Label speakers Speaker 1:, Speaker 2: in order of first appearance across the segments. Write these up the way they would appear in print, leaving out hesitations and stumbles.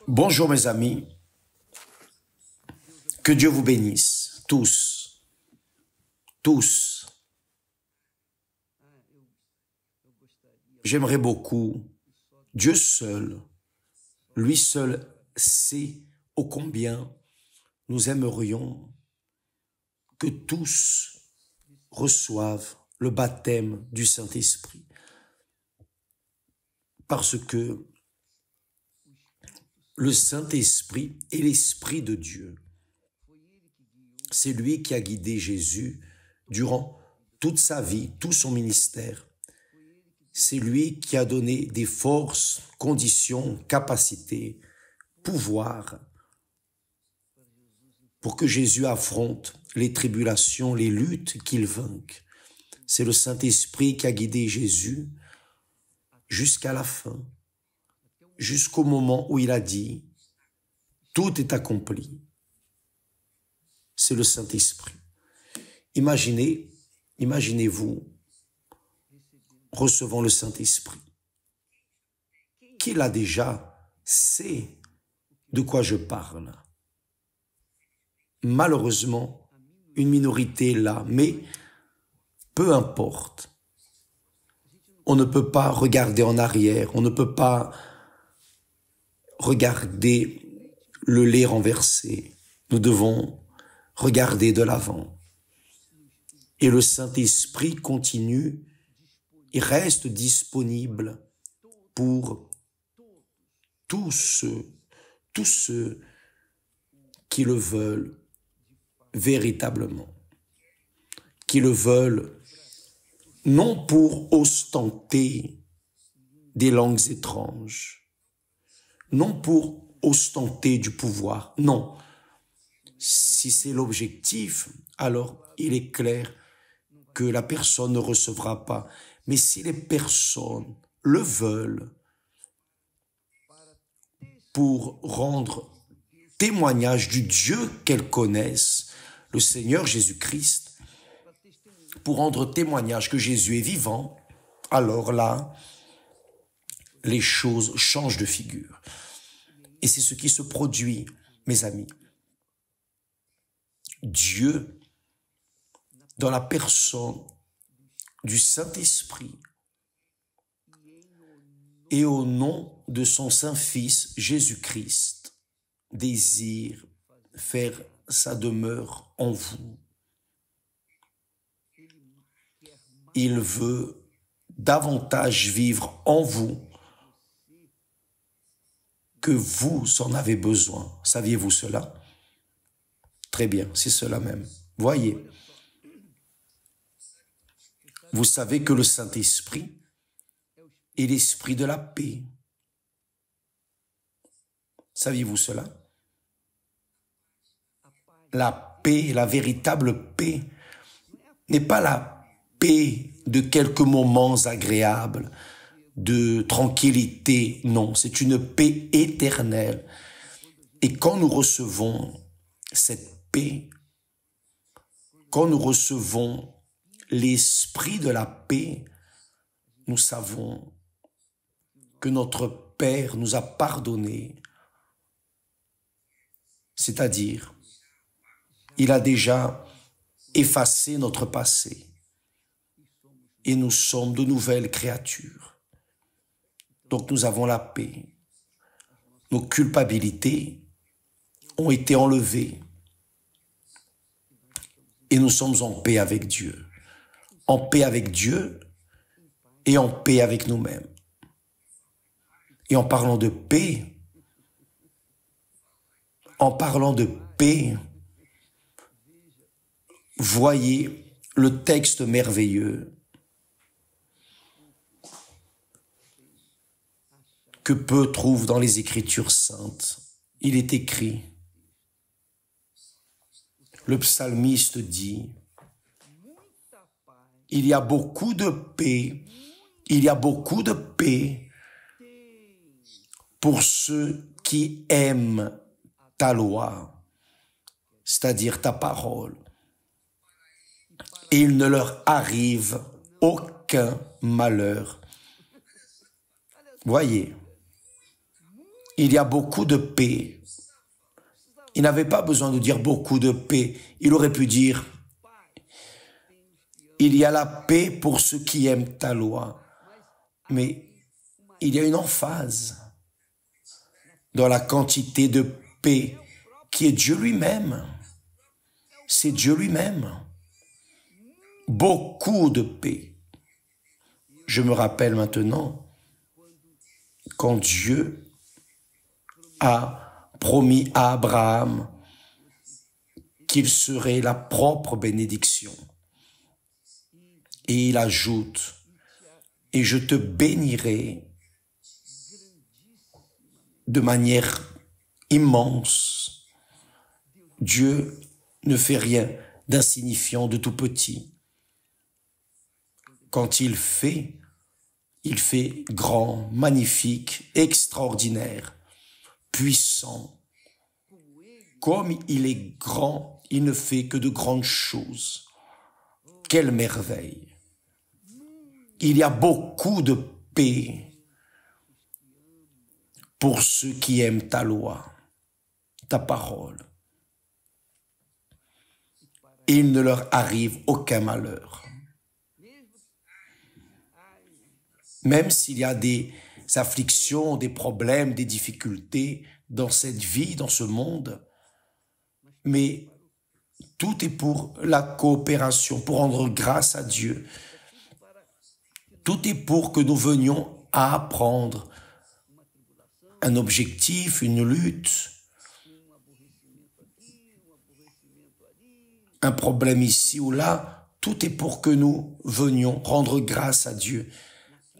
Speaker 1: Bonjour mes amis, que Dieu vous bénisse, tous, tous. J'aimerais beaucoup, Dieu seul, lui seul sait ô combien nous aimerions que tous reçoivent le baptême du Saint-Esprit. Parce que le Saint-Esprit est l'Esprit de Dieu. C'est lui qui a guidé Jésus durant toute sa vie, tout son ministère. C'est lui qui a donné des forces, conditions, capacités, pouvoir pour que Jésus affronte les tribulations, les luttes, qu'il vainque. C'est le Saint-Esprit qui a guidé Jésus jusqu'à la fin, jusqu'au moment où il a dit « Tout est accompli ». C'est le Saint-Esprit. Imaginez-vous recevant le Saint-Esprit. Qui l'a déjà sait de quoi je parle. Malheureusement, une minorité est là, mais peu importe. On ne peut pas regarder en arrière, on ne peut pas regarder le lait renversé. Nous devons regarder de l'avant. Et le Saint-Esprit continue, il reste disponible pour tous ceux qui le veulent véritablement, qui le veulent non pour ostenter des langues étranges, non pour ostenter du pouvoir, non. Si c'est l'objectif, alors il est clair que la personne ne recevra pas. Mais si les personnes le veulent pour rendre témoignage du Dieu qu'elles connaissent, le Seigneur Jésus-Christ, pour rendre témoignage que Jésus est vivant, alors là, les choses changent de figure. Et c'est ce qui se produit, mes amis. Dieu, dans la personne du Saint-Esprit et au nom de son Saint-Fils Jésus-Christ, désire faire sa demeure en vous. Il veut davantage vivre en vous que vous en avez besoin. Saviez-vous cela? Très bien, c'est cela même. Voyez, vous savez que le Saint-Esprit est l'esprit de la paix. Saviez-vous cela? La paix, la véritable paix, n'est pas la paix de quelques moments agréables, de tranquillité. Non, c'est une paix éternelle. Et quand nous recevons cette paix, quand nous recevons l'esprit de la paix, nous savons que notre Père nous a pardonné. C'est-à-dire, il a déjà effacé notre passé et nous sommes de nouvelles créatures. Donc nous avons la paix. Nos culpabilités ont été enlevées et nous sommes en paix avec Dieu. En paix avec Dieu et en paix avec nous-mêmes. Et en parlant de paix, voyez le texte merveilleux que peu trouvent dans les Écritures saintes. Il est écrit, le psalmiste dit, il y a beaucoup de paix, pour ceux qui aiment ta loi, c'est-à-dire ta parole. Et il ne leur arrive aucun malheur. Voyez, Il y a beaucoup de paix. Il n'avait pas besoin de dire beaucoup de paix. Il aurait pu dire, il y a la paix pour ceux qui aiment ta loi. Mais il y a une emphase dans la quantité de paix qui est Dieu lui-même. C'est Dieu lui-même. Beaucoup de paix. Je me rappelle maintenant quand Dieu a promis à Abraham qu'il serait la propre bénédiction. Et il ajoute, et je te bénirai de manière immense. Dieu ne fait rien d'insignifiant, de tout petit. Quand il fait grand, magnifique, extraordinaire, puissant. Comme il est grand, il ne fait que de grandes choses. Quelle merveille! Il y a beaucoup de paix pour ceux qui aiment ta loi, ta parole. Et il ne leur arrive aucun malheur. Même s'il y a des afflictions, des problèmes, des difficultés dans cette vie, dans ce monde, mais tout est pour la coopération, pour rendre grâce à Dieu. Tout est pour que nous venions à apprendre un objectif, une lutte, un problème ici ou là. Tout est pour que nous venions rendre grâce à Dieu.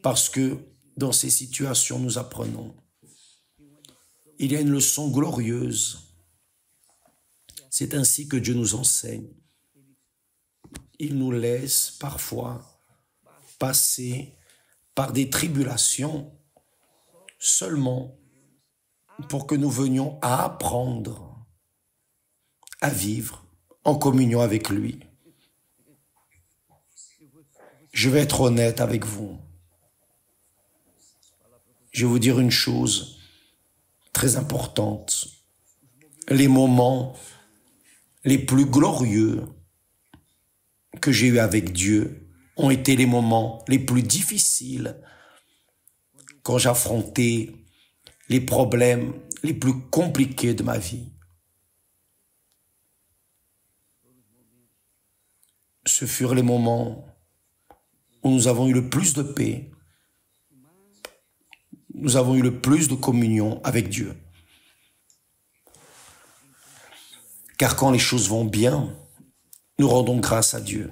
Speaker 1: Parce que dans ces situations, nous apprenons. Il y a une leçon glorieuse. C'est ainsi que Dieu nous enseigne. Il nous laisse parfois passer par des tribulations seulement pour que nous venions à apprendre à vivre en communion avec lui. Je vais être honnête avec vous. Je vais vous dire une chose très importante. Les moments les plus glorieux que j'ai eus avec Dieu ont été les moments les plus difficiles quand j'affrontais les problèmes les plus compliqués de ma vie. Ce furent les moments où nous avons eu le plus de paix, nous avons eu le plus de communion avec Dieu. Car quand les choses vont bien, nous rendons grâce à Dieu.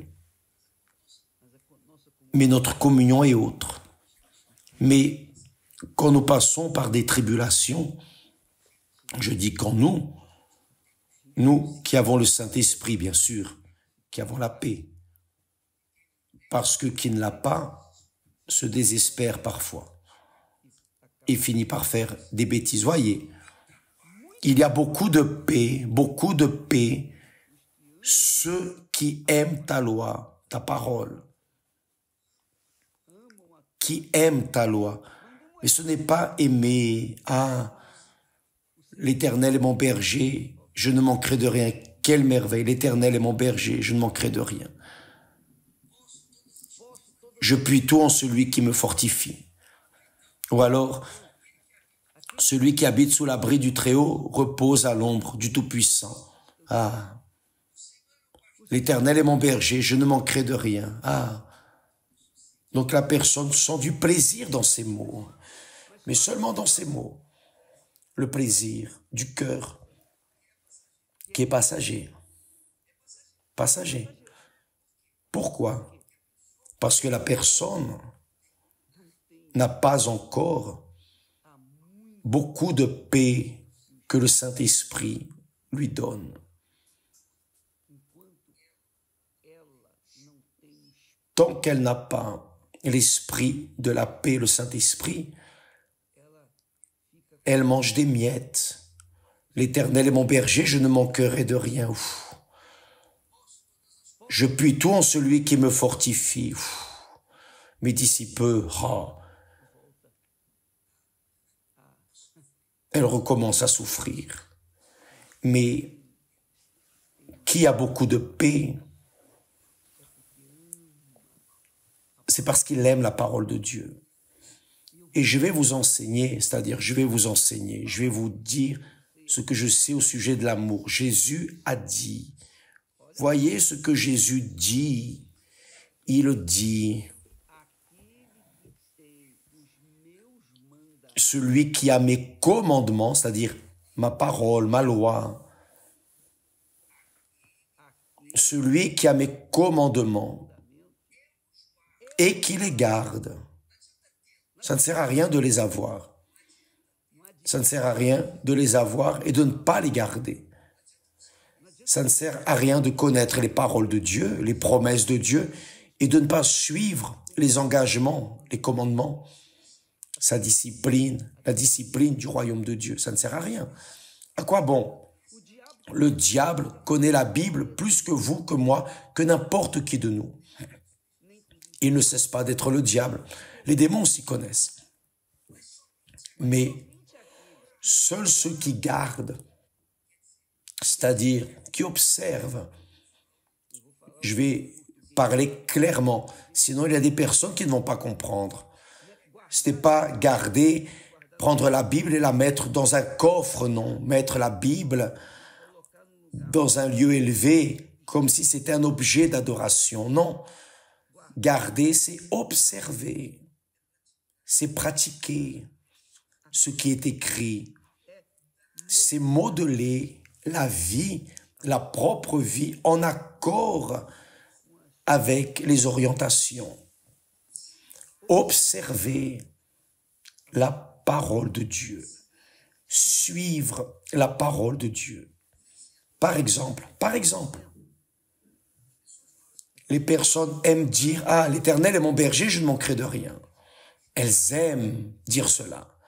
Speaker 1: Mais notre communion est autre. Mais quand nous passons par des tribulations, je dis quand nous qui avons le Saint-Esprit, bien sûr, qui avons la paix, parce que qui ne l'a pas se désespère parfois et finit par faire des bêtises. Voyez, il y a beaucoup de paix, ceux qui aiment ta loi, ta parole, qui aiment ta loi. Mais ce n'est pas aimer, l'Éternel est mon berger, je ne manquerai de rien. Quelle merveille, l'Éternel est mon berger, je ne manquerai de rien. Je puis tout en celui qui me fortifie. Ou alors, celui qui habite sous l'abri du Très-Haut repose à l'ombre du Tout-Puissant. L'Éternel est mon berger, je ne manquerai de rien. Donc la personne sent du plaisir dans ces mots, mais seulement dans ces mots. Le plaisir du cœur qui est passager. Passager. Pourquoi? Parce que la personne n'a pas encore beaucoup de paix que le Saint-Esprit lui donne. Tant qu'elle n'a pas l'esprit de la paix, le Saint-Esprit, elle mange des miettes. L'Éternel est mon berger, je ne manquerai de rien. Je puis tout en celui qui me fortifie. Mais d'ici peu, elle recommence à souffrir. Mais qui a beaucoup de paix, c'est parce qu'il aime la parole de Dieu. Et je vais vous enseigner, c'est-à-dire je vais vous dire ce que je sais au sujet de l'amour. Jésus a dit, voyez ce que Jésus dit, il dit, celui qui a mes commandements, c'est-à-dire ma parole, ma loi, celui qui a mes commandements et qui les garde. Ça ne sert à rien de les avoir. Ça ne sert à rien de les avoir et de ne pas les garder. Ça ne sert à rien de connaître les paroles de Dieu, les promesses de Dieu et de ne pas suivre les engagements, les commandements, sa discipline, la discipline du royaume de Dieu. Ça ne sert à rien. À quoi bon? Le diable connaît la Bible plus que vous, que moi, que n'importe qui de nous. Il ne cesse pas d'être le diable. Les démons s'y connaissent. Mais seuls ceux qui gardent, c'est-à-dire qui observent, je vais parler clairement, sinon il y a des personnes qui ne vont pas comprendre. Ce n'est pas garder, prendre la Bible et la mettre dans un coffre, non. Mettre la Bible dans un lieu élevé, comme si c'était un objet d'adoration, non. Garder, c'est observer, c'est pratiquer ce qui est écrit, c'est modeler la vie, la propre vie en accord avec les orientations. Observer la parole de Dieu, suivre la parole de Dieu. Par exemple, les personnes aiment dire « Ah, l'Éternel est mon berger, je ne manquerai de rien ». Elles aiment dire cela.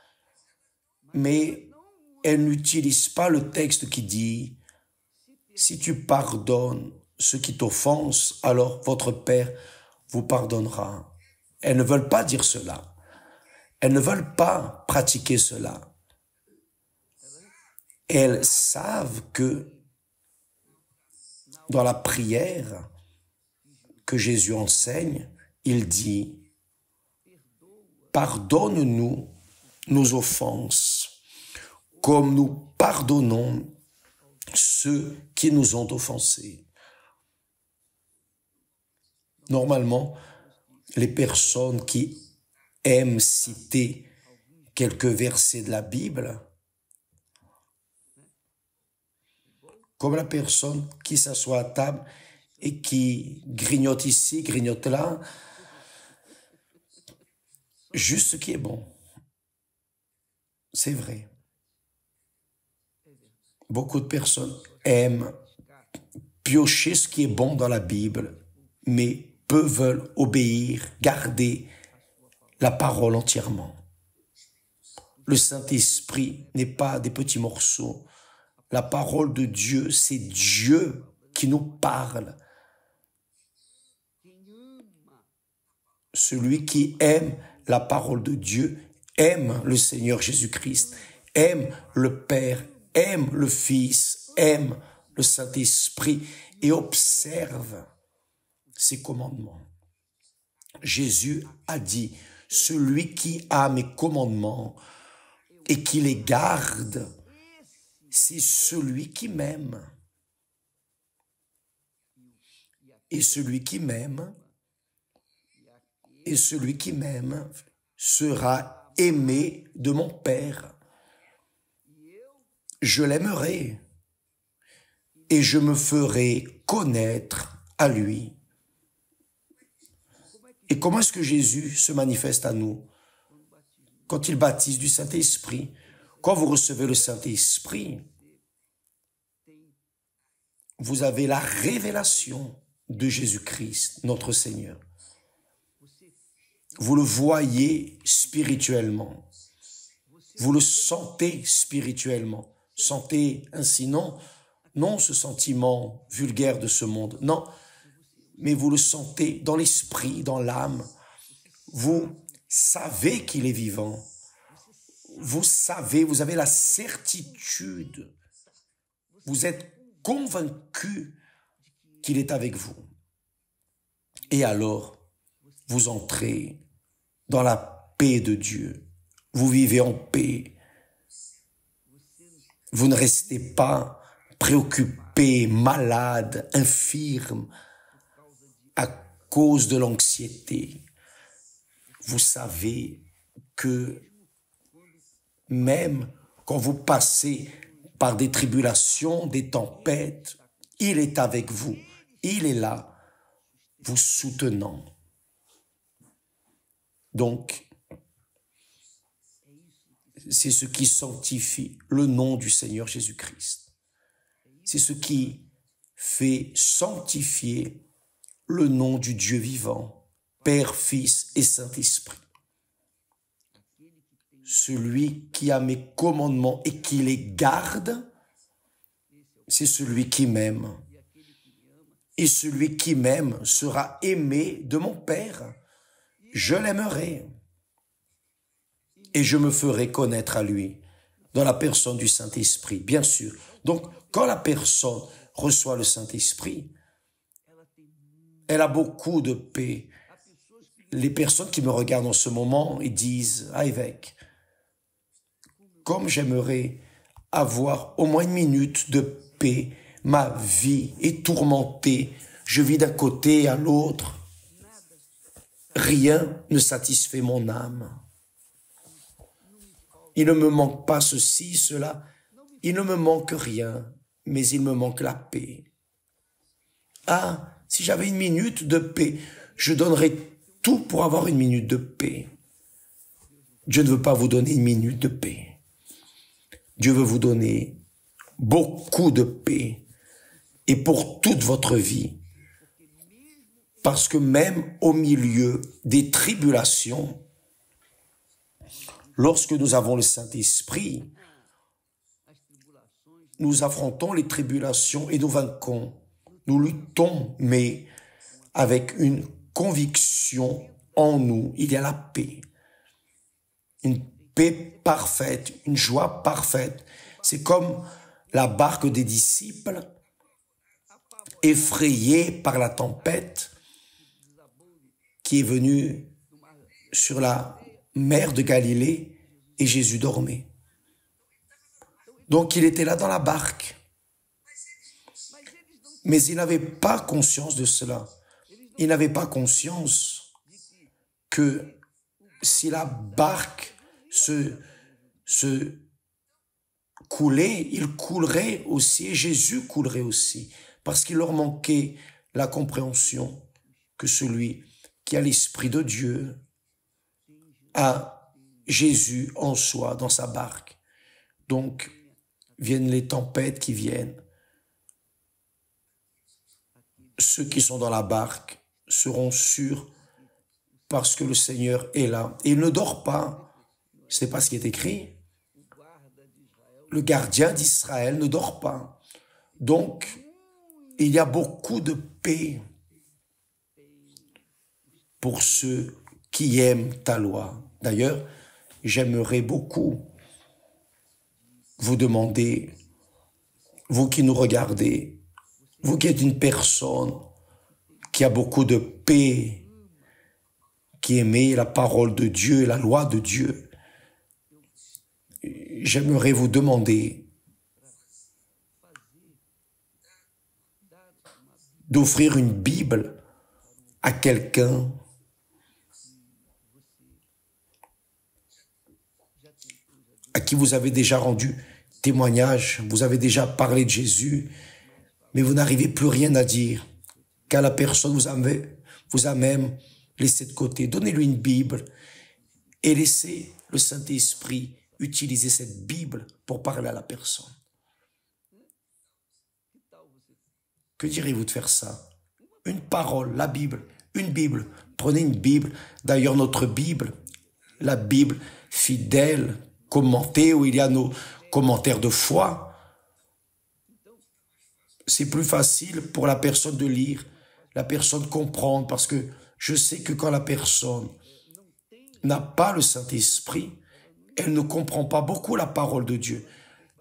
Speaker 1: Mais elles n'utilisent pas le texte qui dit « Si tu pardonnes ceux qui t'offensent, alors votre Père vous pardonnera ». Elles ne veulent pas dire cela. Elles ne veulent pas pratiquer cela. Elles savent que dans la prière que Jésus enseigne, il dit « Pardonne-nous nos offenses, comme nous pardonnons ceux qui nous ont offensés. » Normalement, les personnes qui aiment citer quelques versets de la Bible, comme la personne qui s'assoit à table et qui grignote ici, grignote là, juste ce qui est bon. C'est vrai. Beaucoup de personnes aiment piocher ce qui est bon dans la Bible, mais peu veulent obéir, garder la parole entièrement. Le Saint-Esprit n'est pas des petits morceaux. La parole de Dieu, c'est Dieu qui nous parle. Celui qui aime la parole de Dieu aime le Seigneur Jésus-Christ, aime le Père, aime le Fils, aime le Saint-Esprit et observe ses commandements. Jésus a dit, celui qui a mes commandements et qui les garde, c'est celui qui m'aime. Et celui qui m'aime, sera aimé de mon Père. Je l'aimerai et je me ferai connaître à lui. Et comment est-ce que Jésus se manifeste à nous? Quand il baptise du Saint-Esprit. Quand vous recevez le Saint-Esprit, vous avez la révélation de Jésus-Christ, notre Seigneur. Vous le voyez spirituellement. Vous le sentez spirituellement. Sentez ainsi, non ce sentiment vulgaire de ce monde, non, mais vous le sentez dans l'esprit, dans l'âme. Vous savez qu'il est vivant. vous savez, vous avez la certitude, vous êtes convaincu qu'il est avec vous. Et alors, vous entrez dans la paix de Dieu. Vous vivez en paix. Vous ne restez pas préoccupé, malade, infirme à cause de l'anxiété. Vous savez que même quand vous passez par des tribulations, des tempêtes, il est avec vous. Il est là, vous soutenant. Donc, c'est ce qui sanctifie le nom du Seigneur Jésus-Christ. C'est ce qui fait sanctifier le nom du Dieu vivant, Père, Fils et Saint-Esprit. Celui qui a mes commandements et qui les garde, c'est celui qui m'aime. Et celui qui m'aime sera aimé de mon Père. Je l'aimerai. Et je me ferai connaître à lui dans la personne du Saint-Esprit, bien sûr. Donc, quand la personne reçoit le Saint-Esprit, elle a beaucoup de paix. Les personnes qui me regardent en ce moment, ils disent, ah, évêque, comme j'aimerais avoir au moins une minute de paix, ma vie est tourmentée, je vis d'un côté à l'autre, rien ne satisfait mon âme. Il ne me manque pas ceci, cela, il ne me manque rien, mais il me manque la paix. Ah, si j'avais une minute de paix, je donnerais tout pour avoir une minute de paix. Dieu ne veut pas vous donner une minute de paix. Dieu veut vous donner beaucoup de paix et pour toute votre vie. Parce que même au milieu des tribulations, lorsque nous avons le Saint-Esprit, nous affrontons les tribulations et nous vainquons. Nous luttons, mais avec une conviction en nous. Il y a la paix. Une paix parfaite, une joie parfaite. C'est comme la barque des disciples, effrayée par la tempête qui est venue sur la mer de Galilée et Jésus dormait. Donc il était là dans la barque. Mais il n'avait pas conscience de cela. Il n'avait pas conscience que si la barque se coulait, il coulerait aussi, et Jésus coulerait aussi, parce qu'il leur manquait la compréhension que celui qui a l'Esprit de Dieu a Jésus en soi, dans sa barque. Donc, viennent les tempêtes qui viennent. Ceux qui sont dans la barque seront sûrs parce que le Seigneur est là. Et il ne dort pas. C'est pas ce qui est écrit. Le gardien d'Israël ne dort pas. Donc, il y a beaucoup de paix pour ceux qui aiment ta loi. D'ailleurs, j'aimerais beaucoup vous demander, vous qui nous regardez, vous qui êtes une personne qui a beaucoup de paix, qui aimez la parole de Dieu et la loi de Dieu, j'aimerais vous demander d'offrir une Bible à quelqu'un à qui vous avez déjà rendu témoignage, vous avez déjà parlé de Jésus, mais vous n'arrivez plus rien à dire, car la personne vous a même laissé de côté. Donnez-lui une Bible et laissez le Saint-Esprit utiliser cette Bible pour parler à la personne. Que direz-vous de faire ça? Une parole, la Bible, une Bible. Prenez une Bible. D'ailleurs, notre Bible, la Bible fidèle, commentée, où il y a nos commentaires de foi. C'est plus facile pour la personne de lire, la personne comprendre, parce que je sais que quand la personne n'a pas le Saint-Esprit, elle ne comprend pas beaucoup la parole de Dieu.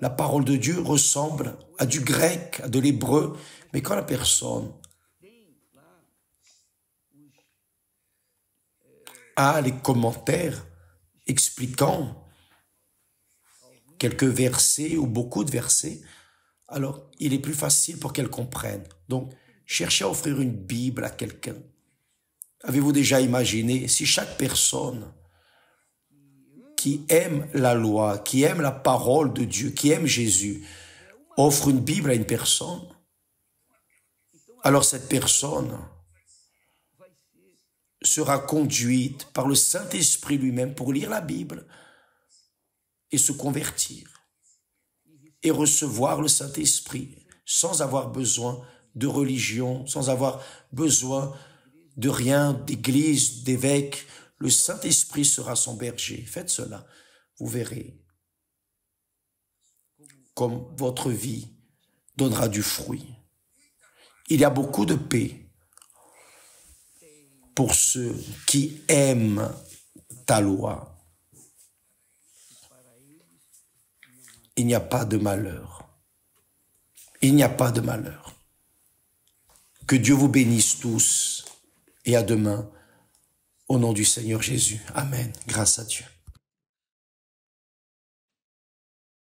Speaker 1: La parole de Dieu ressemble à du grec, à de l'hébreu, mais quand la personne a les commentaires expliquant quelques versets ou beaucoup de versets, alors il est plus facile pour qu'elle comprenne. Donc, cherchez à offrir une Bible à quelqu'un. Avez-vous déjà imaginé si chaque personne qui aime la loi, qui aime la parole de Dieu, qui aime Jésus, offre une Bible à une personne, alors cette personne sera conduite par le Saint-Esprit lui-même pour lire la Bible et se convertir et recevoir le Saint-Esprit sans avoir besoin de religion, sans avoir besoin de rien, d'église, d'évêque. Le Saint-Esprit sera son berger. Faites cela, vous verrez comme votre vie donnera du fruit. Il y a beaucoup de paix pour ceux qui aiment ta loi. Il n'y a pas de malheur. Il n'y a pas de malheur. Que Dieu vous bénisse tous et à demain au nom du Seigneur Jésus. Amen. Grâce à Dieu.